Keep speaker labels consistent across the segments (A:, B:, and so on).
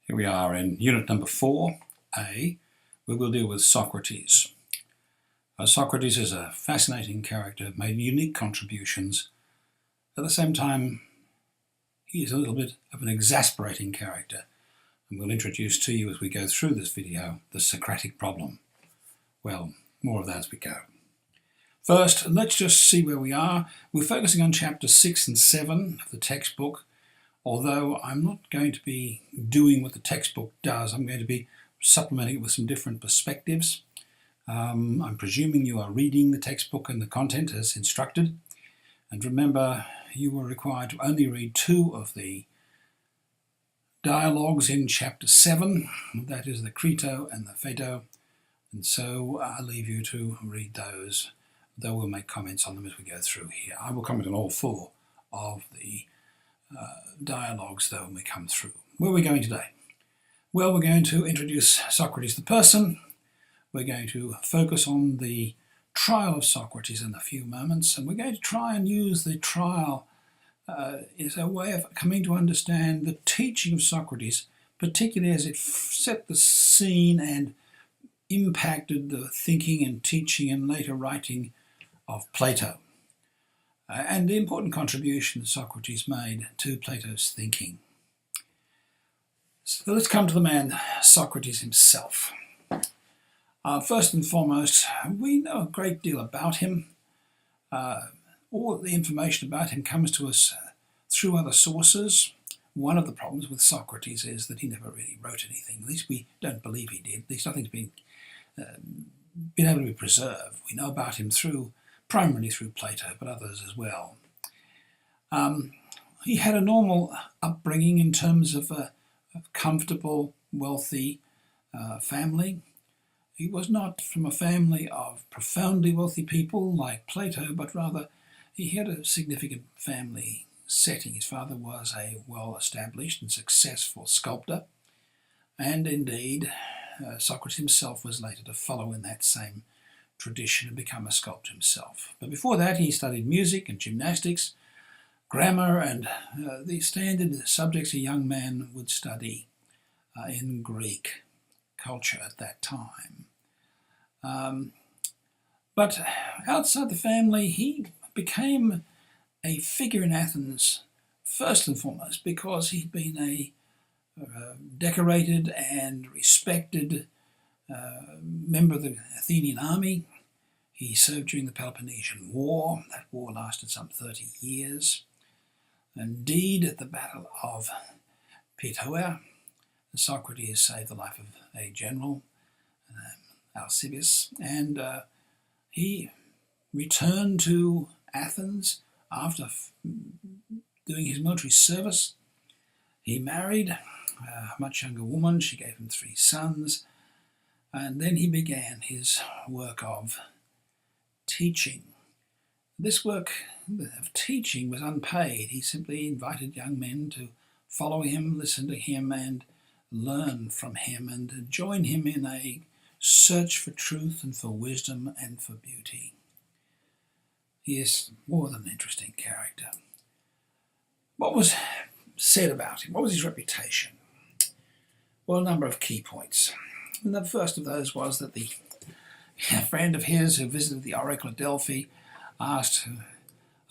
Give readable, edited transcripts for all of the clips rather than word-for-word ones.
A: Here we are in unit number 4A, where we'll deal with Socrates. Socrates is a fascinating character, made unique contributions. At the same time, he is a little bit of an exasperating character, and we'll introduce to you as we go through this video the Socratic problem. Well, more of that as we go. First, let's just see where we are. We're focusing on chapters 6 and 7 of the textbook. Although I'm not going to be doing what the textbook does, I'm going to be supplementing it with some different perspectives. I'm presuming you are reading the textbook and the content as instructed. And remember, you were required to only read 2 of the dialogues in chapter 7. That is the Crito and the Phaedo. And so I'll leave you to read those, though we'll make comments on them as we go through here. I will comment on all 4 of the dialogues though when we come through. Where are we going today? Well, we're going to introduce Socrates the person. We're going to focus on the trial of Socrates in a few moments, and we're going to try and use the trial as a way of coming to understand the teaching of Socrates, particularly as it set the scene and impacted the thinking and teaching and later writing of Plato. And the important contribution that Socrates made to Plato's thinking. So let's come to the man Socrates himself. First and foremost, we know a great deal about him. All the information about him comes to us through other sources. One of the problems with Socrates is that he never really wrote anything. At least we don't believe he did. At least nothing's been able to be preserved. We know about him primarily through Plato, but others as well. He had a normal upbringing in terms of a comfortable, wealthy family. He was not from a family of profoundly wealthy people like Plato, but rather he had a significant family setting. His father was a well-established and successful sculptor, and indeed Socrates himself was later to follow in that same tradition and become a sculptor himself. But before that, he studied music and gymnastics, grammar, and the standard subjects a young man would study in Greek culture at that time. But outside the family, he became a figure in Athens first and foremost because he'd been a decorated and respected member of the Athenian army. He served during the Peloponnesian War. That war lasted some 30 years. Indeed, at the Battle of Ptoia, Socrates saved the life of a general, Alcibiades, and he returned to Athens after doing his military service. He married a much younger woman. She gave him 3 sons. And then he began his work of teaching. This work of teaching was unpaid. He simply invited young men to follow him, listen to him, and learn from him, and join him in a search for truth and for wisdom and for beauty. He is more than an interesting character. What was said about him? What was his reputation? Well, a number of key points. And the first of those was that a friend of his who visited the Oracle at Delphi asked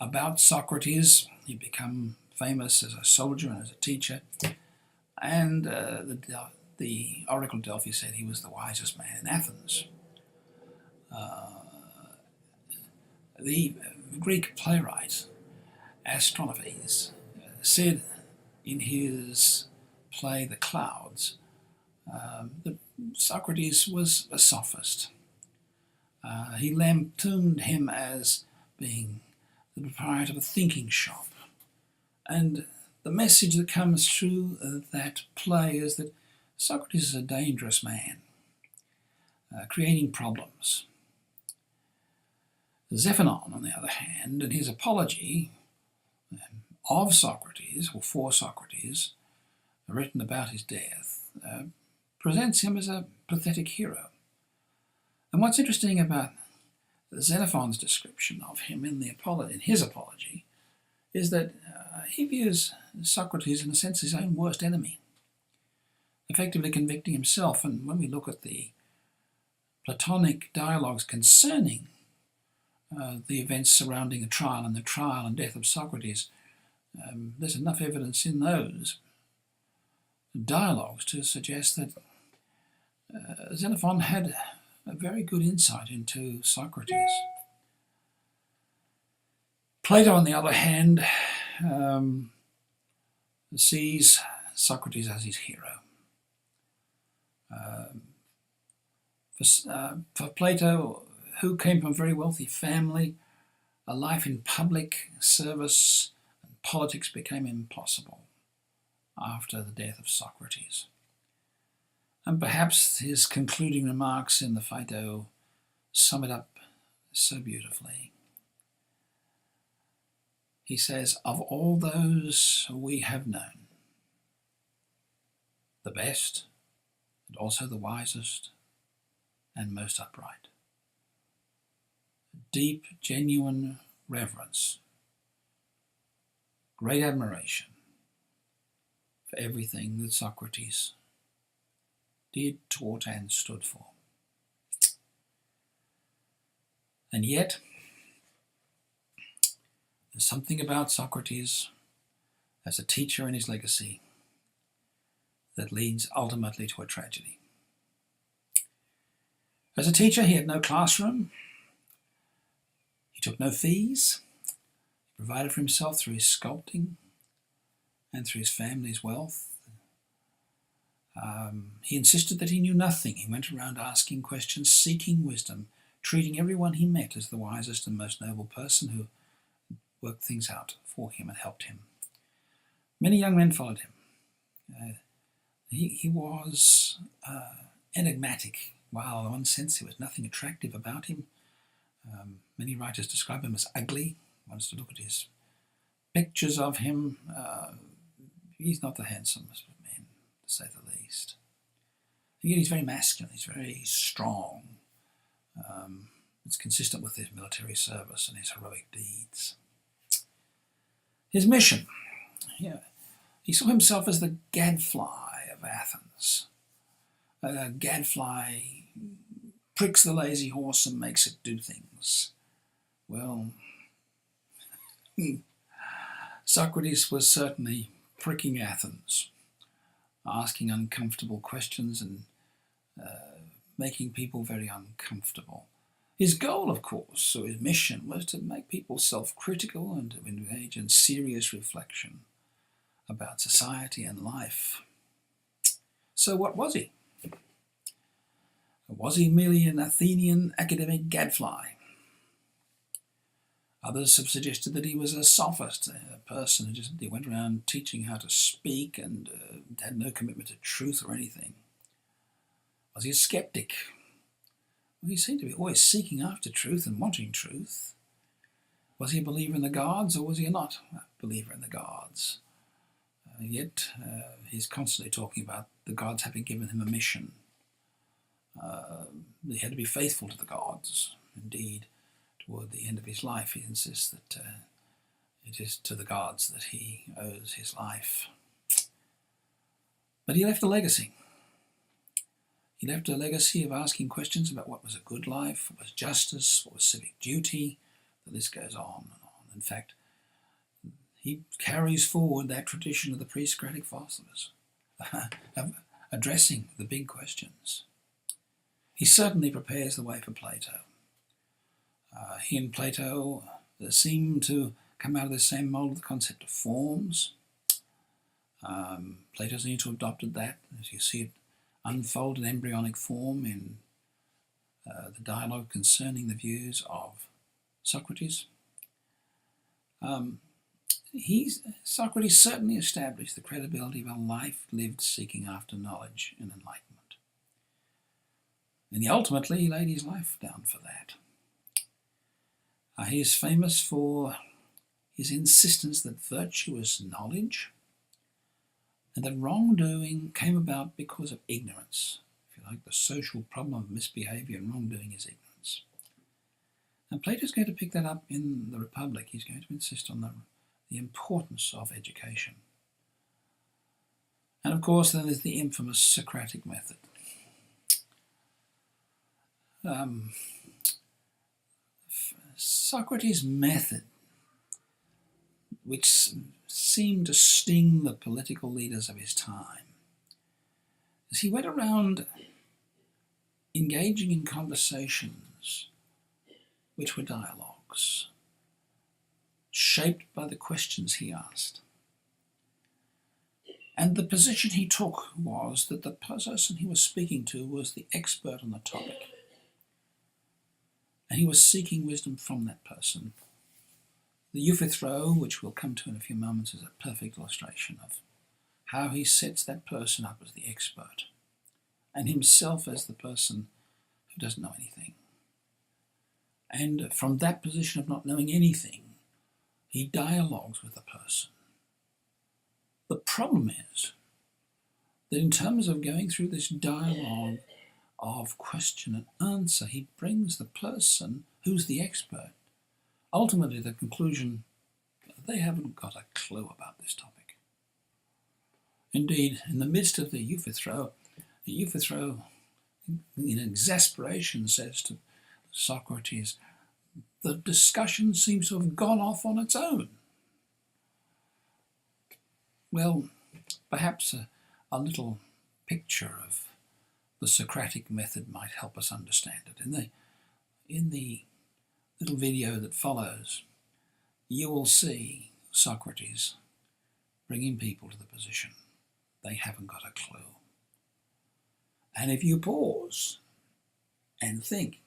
A: about Socrates. He'd become famous as a soldier and as a teacher. And the Oracle at Delphi said he was the wisest man in Athens. The Greek playwright Socrates said in his play The Clouds that Socrates was a sophist. He lampooned him as being the proprietor of a thinking shop. And the message that comes through that play is that Socrates is a dangerous man, creating problems. Xenophon, on the other hand, in his apology of Socrates, or for Socrates, written about his death, presents him as a pathetic hero. And what's interesting about Xenophon's description of him in his apology is that he views Socrates in a sense as his own worst enemy. effectively convicting himself. And when we look at the Platonic dialogues concerning the events surrounding the trial and death of Socrates, there's enough evidence in those dialogues to suggest that Xenophon had a very good insight into Socrates. Plato, on the other hand, sees Socrates as his hero. For Plato, who came from a very wealthy family, a life in public service and politics became impossible after the death of Socrates. And perhaps his concluding remarks in the Phaedo sum it up so beautifully. He says, "Of all those we have known, the best, and also the wisest and most upright. Deep, genuine reverence, great admiration for everything that Socrates did, taught, and stood for. And yet, there's something about Socrates as a teacher and his legacy that leads ultimately to a tragedy. As a teacher, he had no classroom. He took no fees. He provided for himself through his sculpting and through his family's wealth. He insisted that he knew nothing. He went around asking questions, seeking wisdom, treating everyone he met as the wisest and most noble person who worked things out for him and helped him. Many young men followed him. He was enigmatic. While in one sense there was nothing attractive about him, many writers describe him as ugly. One has to look at his pictures of him. He's not the handsomest of men, to say the least. And yet he's very masculine, he's very strong. It's consistent with his military service and his heroic deeds. His mission. He saw himself as the gadfly of Athens. A gadfly pricks the lazy horse and makes it do things. Well, Socrates was certainly pricking Athens, asking uncomfortable questions and making people very uncomfortable. His goal, of course, or his mission, was to make people self-critical and to engage in serious reflection about society and life. So what was he? Was he merely an Athenian academic gadfly? Others have suggested that he was a sophist, a person who went around teaching how to speak and had no commitment to truth or anything. Was he a skeptic? Well, he seemed to be always seeking after truth and wanting truth. Was he a believer in the gods, or was he not a believer in the gods? Yet he's constantly talking about the gods having given him a mission. He had to be faithful to the gods. Indeed, toward the end of his life, he insists that it is to the gods that he owes his life. But he left a legacy. He left a legacy of asking questions about what was a good life, what was justice, what was civic duty. The list goes on and on. In fact, he carries forward that tradition of the pre-Socratic philosophers, addressing the big questions. He certainly prepares the way for Plato. He and Plato seem to come out of the same mold of the concept of forms. Plato seems to have adopted that, as you see it unfold in embryonic form in the dialogue concerning the views of Socrates. Socrates certainly established the credibility of a life lived seeking after knowledge and enlightenment. And ultimately, he laid his life down for that. He is famous for his insistence that virtue is knowledge and that wrongdoing came about because of ignorance. If you like, the social problem of misbehavior and wrongdoing is ignorance. And Plato's going to pick that up in the Republic. He's going to insist on the importance of education. And of course, then there's the infamous Socratic method. Socrates' method, which seemed to sting the political leaders of his time, is he went around engaging in conversations which were dialogues, shaped by the questions he asked. And the position he took was that the person he was speaking to was the expert on the topic. And he was seeking wisdom from that person. The euphythro, which we'll come to in a few moments, is a perfect illustration of how he sets that person up as the expert and himself as the person who doesn't know anything. And from that position of not knowing anything, he dialogues with the person. The problem is that in terms of going through this dialogue of question and answer, he brings the person who's the expert ultimately to the conclusion that they haven't got a clue about this topic. Indeed, in the midst of the euphythro in exasperation says to Socrates, the discussion seems to have gone off on its own. Well, perhaps a little picture of the Socratic method might help us understand it. In the little video that follows, you will see Socrates bringing people to the position they haven't got a clue. And if you pause and think,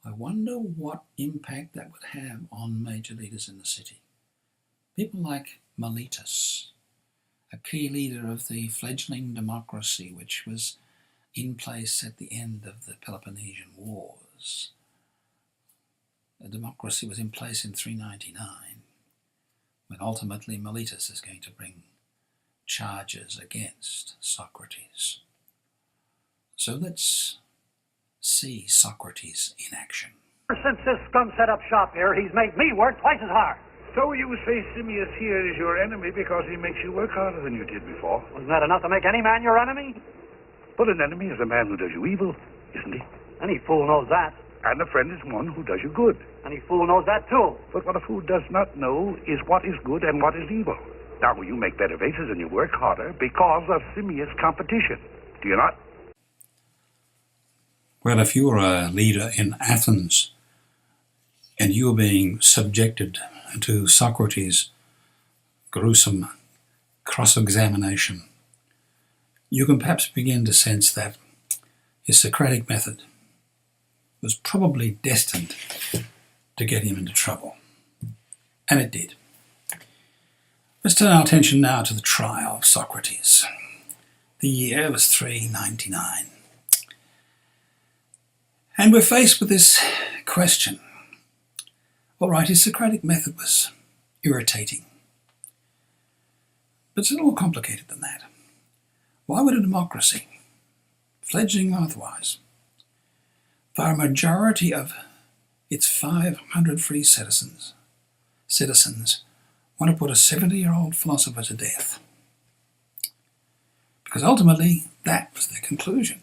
A: I wonder what impact that would have on major leaders in the city. People like Miletus, a key leader of the fledgling democracy which was in place at the end of the Peloponnesian Wars. The democracy was in place in 399, when ultimately Miletus is going to bring charges against Socrates. So let's see Socrates in action.
B: Since this scum set up shop here, he's made me work twice as hard.
C: So you say Simmias here is your enemy because he makes you work harder than you did before?
B: Wasn't that enough to make any man your enemy?
C: But an enemy is a man who does you evil, isn't he?
B: Any fool knows that.
C: And a friend is one who does you good.
B: Any fool knows that, too.
C: But what a fool does not know is what is good and what is evil. Now, you make better vases and you work harder because of Simmias' competition. Do you not?
A: Well, if you're a leader in Athens and you're being subjected to Socrates' gruesome cross-examination, you can perhaps begin to sense that his Socratic method was probably destined to get him into trouble. And it did. Let's turn our attention now to the trial of Socrates. The year was 399. And we're faced with this question. All right, his Socratic method was irritating. But it's a little more complicated than that. Why would a democracy, fledgling or otherwise, for a majority of its 500 free citizens want to put a 70-year-old philosopher to death? Because ultimately, that was their conclusion.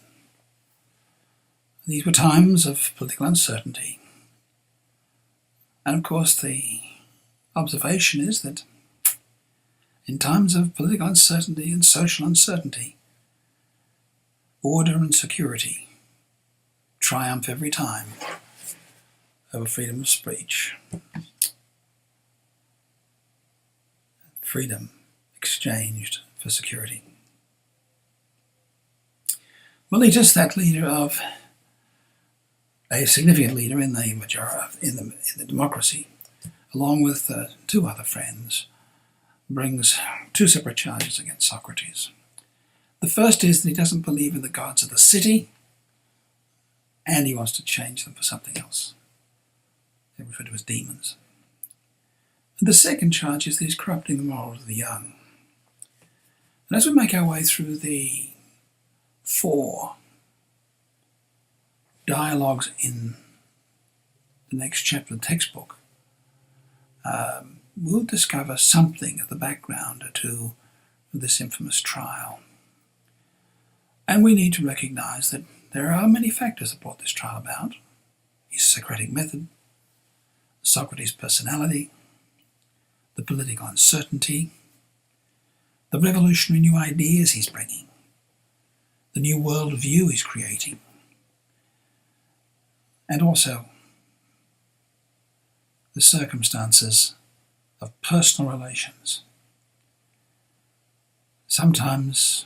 A: These were times of political uncertainty. And of course, the observation is that in times of political uncertainty and social uncertainty, order and security triumph every time over freedom of speech. Freedom exchanged for security. Miletus, that leader of a significant leader in the majority in the democracy, along with two other friends, brings two separate charges against Socrates. The first is that he doesn't believe in the gods of the city, and he wants to change them for something else. They refer to as demons. And the second charge is that he's corrupting the morals of the young. And as we make our way through the 4 dialogues in the next chapter of the textbook, we'll discover something of the background to of this infamous trial. And we need to recognise that there are many factors that brought this trial about. His Socratic method, Socrates' personality, the political uncertainty, the revolutionary new ideas he's bringing, the new world view he's creating, and also the circumstances of personal relations. Sometimes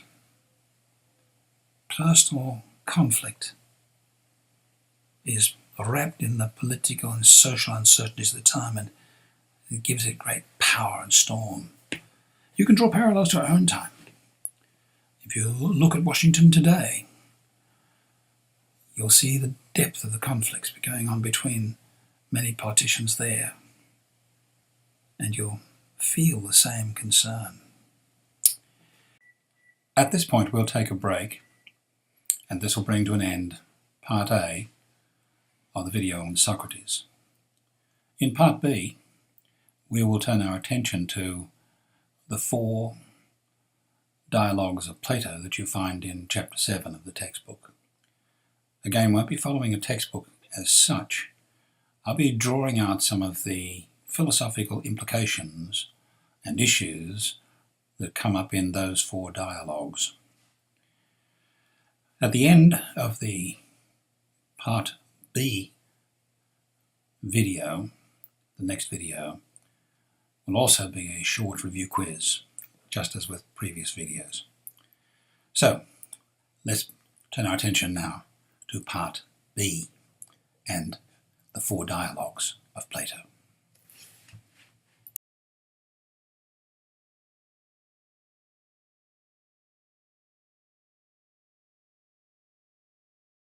A: personal conflict is wrapped in the political and social uncertainties of the time, and it gives it great power and storm. You can draw parallels to our own time. If you look at Washington today, you'll see the depth of the conflicts going on between many politicians there, and you'll feel the same concern. At this point, we'll take a break, and this will bring to an end Part A of the video on Socrates. In Part B, we will turn our attention to the 4 dialogues of Plato that you find in Chapter 7 of the textbook. Again, won't be following a textbook as such. I'll be drawing out some of the philosophical implications and issues that come up in those 4 dialogues. At the end of the Part B video, the next video, will also be a short review quiz, just as with previous videos. So, let's turn our attention now to Part B and the 4 dialogues of Plato.